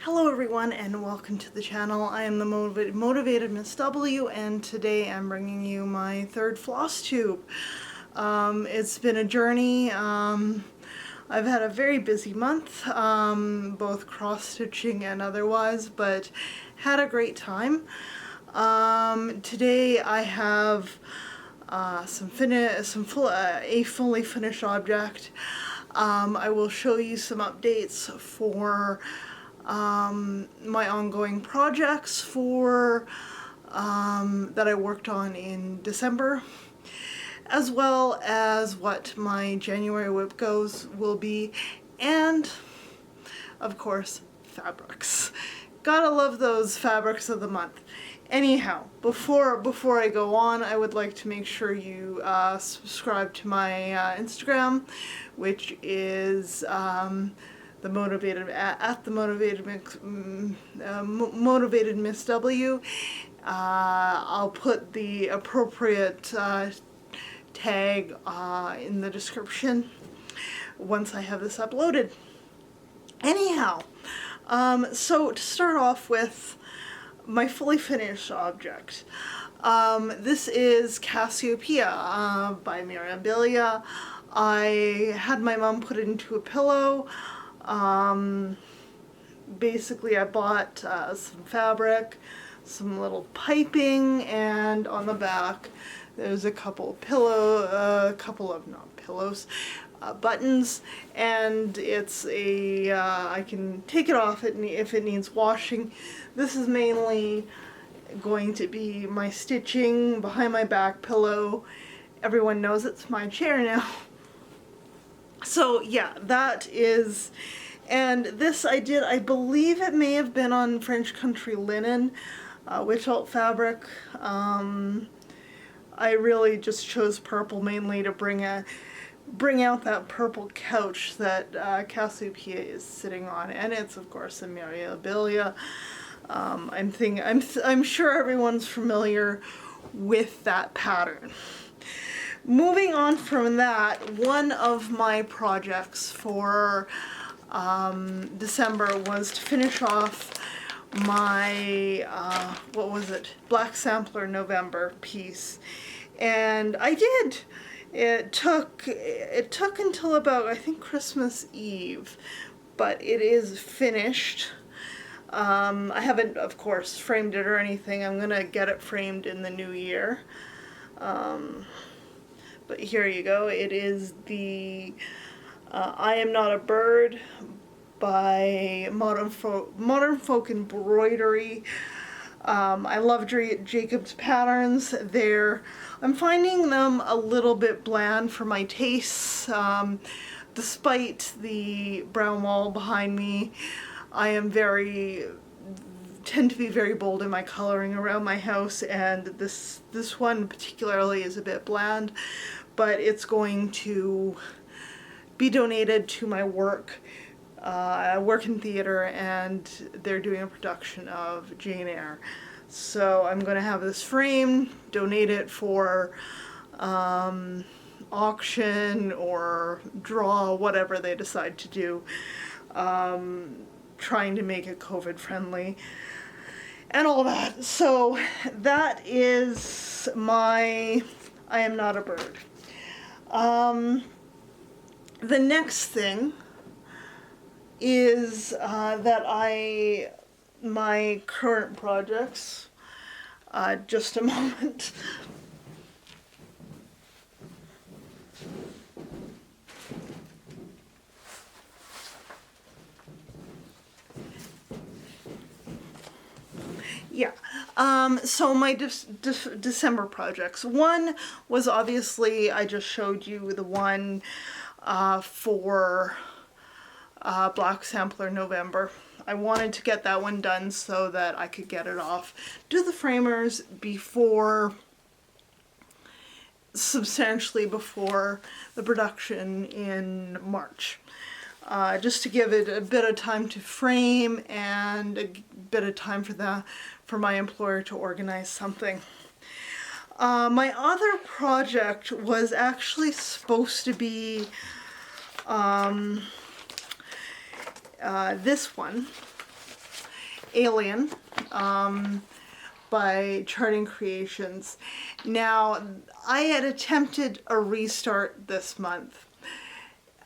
Hello everyone and welcome to the channel. I am the Motivated Miss W, and today I'm bringing you my third floss tube. It's been a journey. I've had a very busy month, both cross-stitching and otherwise, but had a great time. Today I have a fully finished object. I will show you some updates for my ongoing projects for that I worked on in December, as well as what my January whip goes will be, and of course fabrics. Gotta love those fabrics of the month. Anyhow, before I go on, I would like to make sure you subscribe to my Instagram, which is Motivated Miss W. I'll put the appropriate tag in the description once I have this uploaded. Anyhow, so to start off with my fully finished object. This is Cassiopeia by Mirabilia. I had my mom put it into a pillow. Basically I bought some fabric, some little piping, and on the back there's a couple buttons, and it's a I can take it off if it needs washing. This is mainly going to be my stitching behind my back pillow. Everyone knows it's my chair now. So yeah, that is, and this I believe it may have been on French Country linen, witch alt fabric. I really just chose purple mainly to bring out that purple couch that Cassiopeia is sitting on, and it's of course a Mirabilia. I'm sure everyone's familiar with that pattern. Moving on from that, one of my projects for December was to finish off my Black Sampler November piece, and I did. It took until about, I think, Christmas Eve, but it is finished. I haven't, of course, framed it or anything. I'm gonna get it framed in the new year. But here you go. It is the I Am Not a Bird by Modern Folk Embroidery. I love Jacob's patterns. I'm finding them a little bit bland for my tastes. Despite the brown wall behind me, I tend to be very bold in my coloring around my house, and this one particularly is a bit bland, but it's going to be donated to my work. I work in theater, and they're doing a production of Jane Eyre, so I'm going to have this framed, donate it for auction or draw, whatever they decide to do, trying to make it COVID friendly and all that. So that is my I Am Not a Bird. The next thing is my current projects. Just a moment. Yeah, so my December projects. One was obviously, I just showed you the one for Black Sampler November. I wanted to get that one done so that I could get it off, do the framers substantially before the production in March. Just to give it a bit of time to frame and a bit of time for my employer to organize something. My other project was actually supposed to be this one, Alien by Charting Creations. Now, I had attempted a restart this month.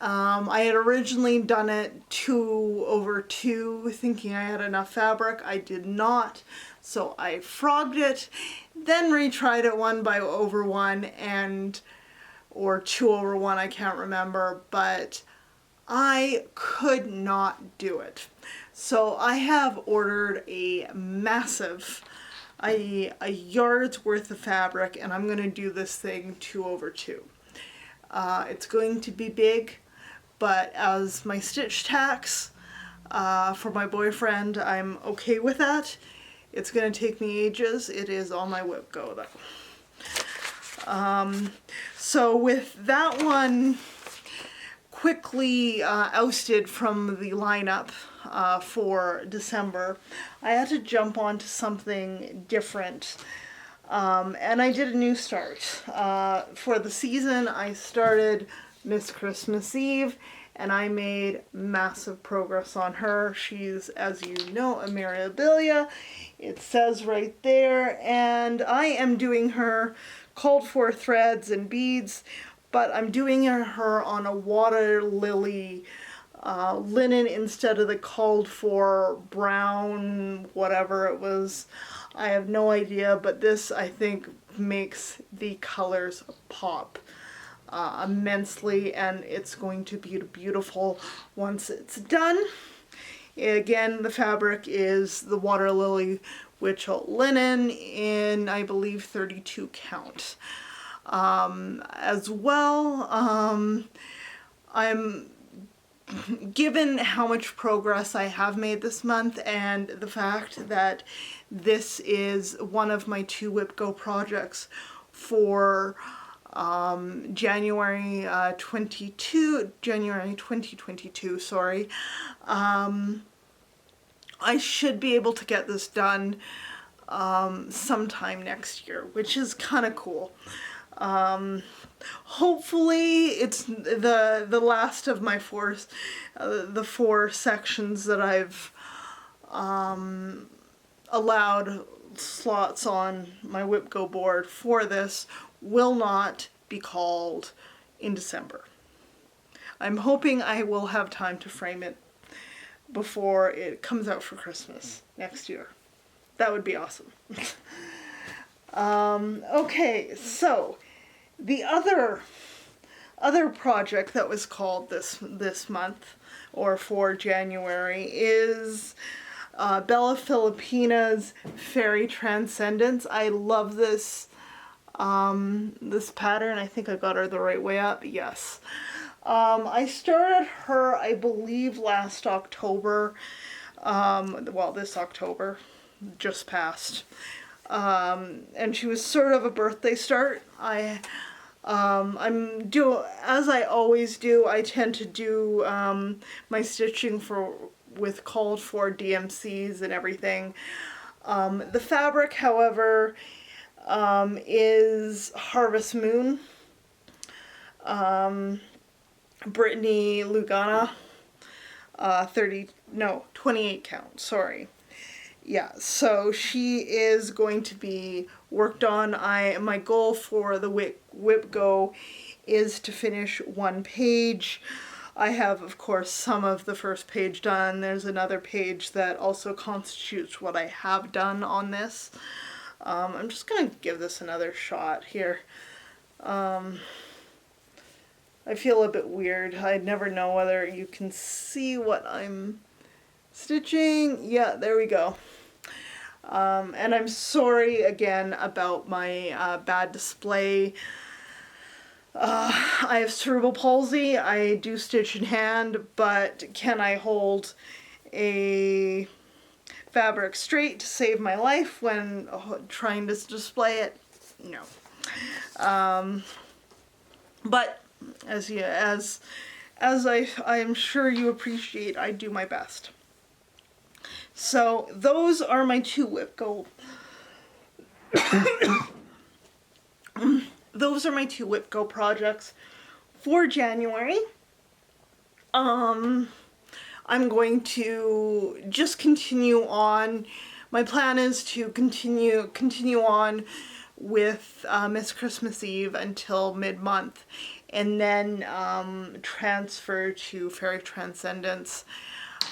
I had originally done it 2/2, thinking I had enough fabric. I did not, so I frogged it, then retried it 1/1 and or 2/1, I can't remember, but I could not do it. So I have ordered a massive, a yard's worth of fabric, and I'm going to do this thing 2/2. It's going to be big, but as my stitch tax for my boyfriend, I'm okay with that. It's going to take me ages. It is on my whip go though. So with that one quickly ousted from the lineup for December, I had to jump onto something different. And I did a new start. For the season, I started Miss Christmas Eve, and I made massive progress on her. She's, as you know, a Mirabilia. It says right there, and I am doing her called for threads and beads, but I'm doing her on a water lily linen instead of the called for brown, whatever it was. I have no idea, but this I think makes the colors pop immensely, and it's going to be beautiful once it's done. Again, the fabric is the water lily witch linen in, I believe, 32 count. As well, I'm given how much progress I have made this month and the fact that this is one of my 2 Whip Go projects for January 2022, sorry. I should be able to get this done sometime next year, which is kind of cool. Hopefully it's the last of my the 4 sections that I've allowed slots on my Whip Go board for this will not be called in December. I'm hoping I will have time to frame it before it comes out for Christmas next year. That would be awesome. Okay, so the other project that was called this month, or for January, is Bella Filipina's Fairy Transcendence. I love this this pattern. I think I got her the right way up. Yes. I started her, I believe, last October. Well, this October just passed. And she was sort of a birthday start. I'm as I always do, I tend to do my stitching with called for DMCs and everything. The fabric, however, is Harvest Moon, Brittany Lugana, 28 count, sorry. Yeah, so she is going to be worked on. My goal for the Whip Go is to finish 1 page. I have, of course, some of the first page done. There's another page that also constitutes what I have done on this. I'm just going to give this another shot here. I feel a bit weird. I never know whether you can see what I'm stitching. Yeah, there we go. And I'm sorry again about my bad display. I have cerebral palsy. I do stitch in hand, but can I hold a fabric straight to save my life when trying to display it? No. But as I'm sure you appreciate, I do my best. So those are my 2 Whip Go. Those are my 2 Whip Go projects for January. I'm going to just continue on. My plan is to continue on with Miss Christmas Eve until mid-month, and then transfer to Fairy Transcendence.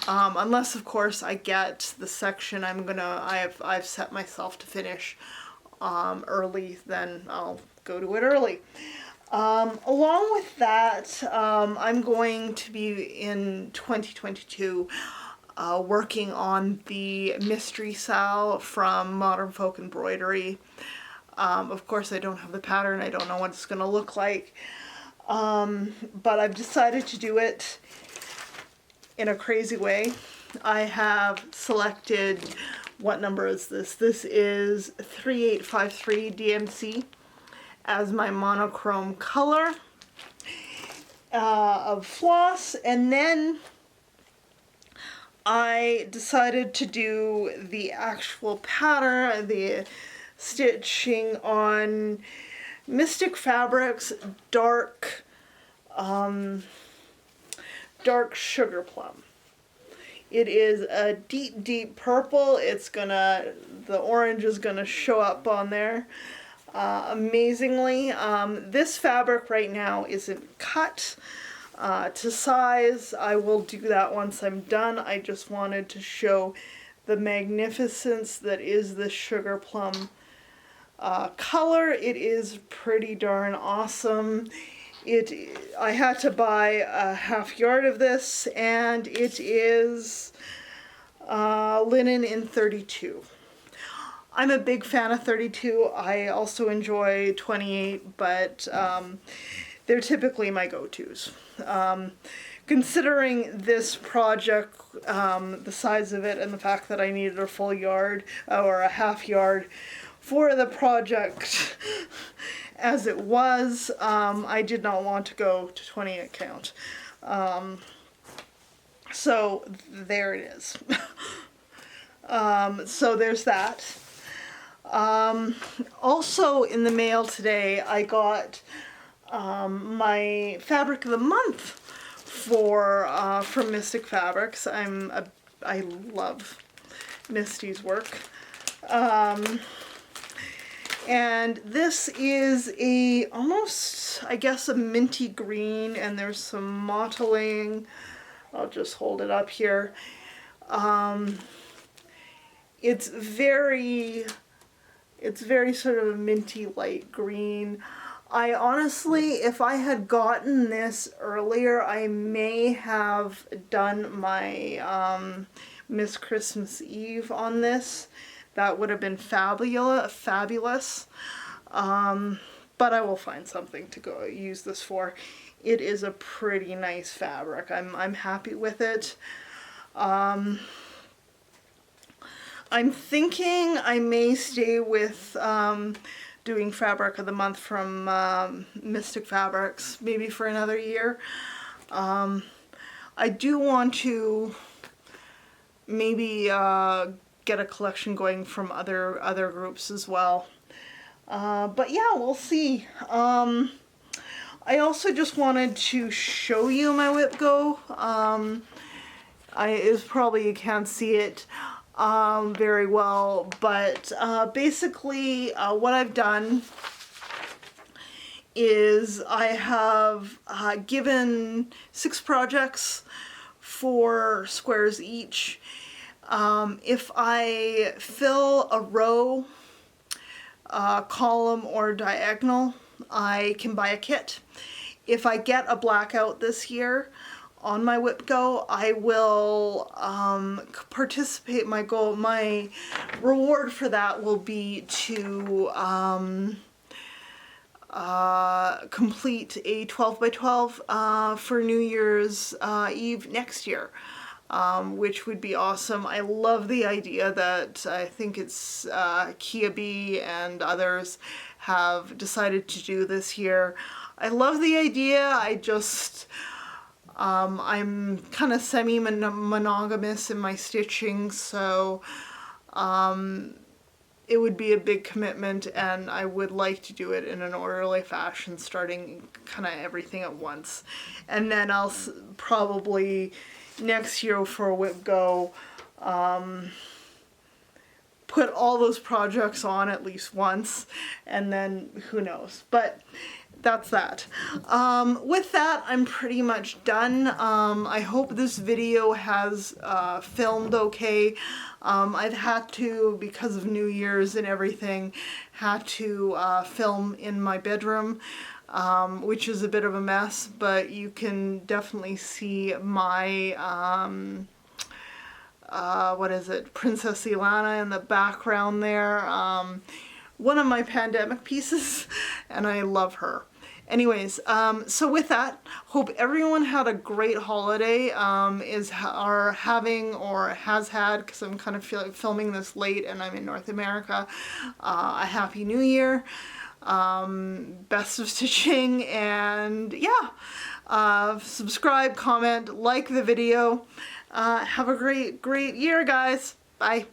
Unless, of course, I get the section I've set myself to finish early, then I'll go to it early. Along with that, I'm going to be in 2022 working on the Mystery Sal from Modern Folk Embroidery. Of course, I don't have the pattern. I don't know what it's going to look like. But I've decided to do it in a crazy way. I have selected, what number is this? This is 3853 DMC as my monochrome color of floss, and then I decided to do the actual pattern, the stitching on Mystic Fabrics dark sugar plum. It is a deep purple. The orange is gonna show up on there amazingly. This fabric right now isn't cut to size. I will do that once I'm done. I just wanted to show the magnificence that is this sugar plum color. It is pretty darn awesome. I had to buy a half yard of this, and it is linen in 32. I'm a big fan of 32. I also enjoy 28, but they're typically my go-tos. Considering this project, the size of it, and the fact that I needed a full yard or a half yard for the project as it was, I did not want to go to 28 count. So there it is. So there's that. Also in the mail today, I got my fabric of the month from Mystic Fabrics. I love Misty's work. And this is almost, I guess, a minty green, and there's some mottling. I'll just hold it up here. It's very sort of a minty light green. I honestly, if I had gotten this earlier, I may have done my Miss Christmas Eve on this. That would have been fabulous. But I will find something to go use this for. It is a pretty nice fabric. I'm happy with it. I'm thinking I may stay with doing Fabric of the Month from Mystic Fabrics, maybe for another year. I do want to maybe get a collection going from other groups as well. But yeah, we'll see. I also just wanted to show you my whip go. Probably you can't see it very well, but basically what I've done is I have given 6 projects, 4 squares each. If I fill a row, column, or diagonal, I can buy a kit. If I get a blackout this year on my whip go, I will participate. My reward for that will be to complete a 12 by 12 for New Year's Eve next year, which would be awesome. I love the idea that I think it's Kia B and others have decided to do this year. I love the idea. I just I'm kind of semi-monogamous in my stitching, so it would be a big commitment, and I would like to do it in an orderly fashion, starting kind of everything at once. And then I'll probably next year for WhipGo, put all those projects on at least once, and then who knows. But that's that. With that, I'm pretty much done. I hope this video has filmed okay. I've had to, because of New Year's and everything, had to film in my bedroom, which is a bit of a mess, but you can definitely see my what is it, Princess Ilana in the background there. One of my pandemic pieces, and I love her. Anyways, so with that, hope everyone had a great holiday, are having or has had, because I'm kind of filming this late and I'm in North America, a Happy New Year, best of stitching, and yeah, subscribe, comment, like the video. Have a great year, guys. Bye.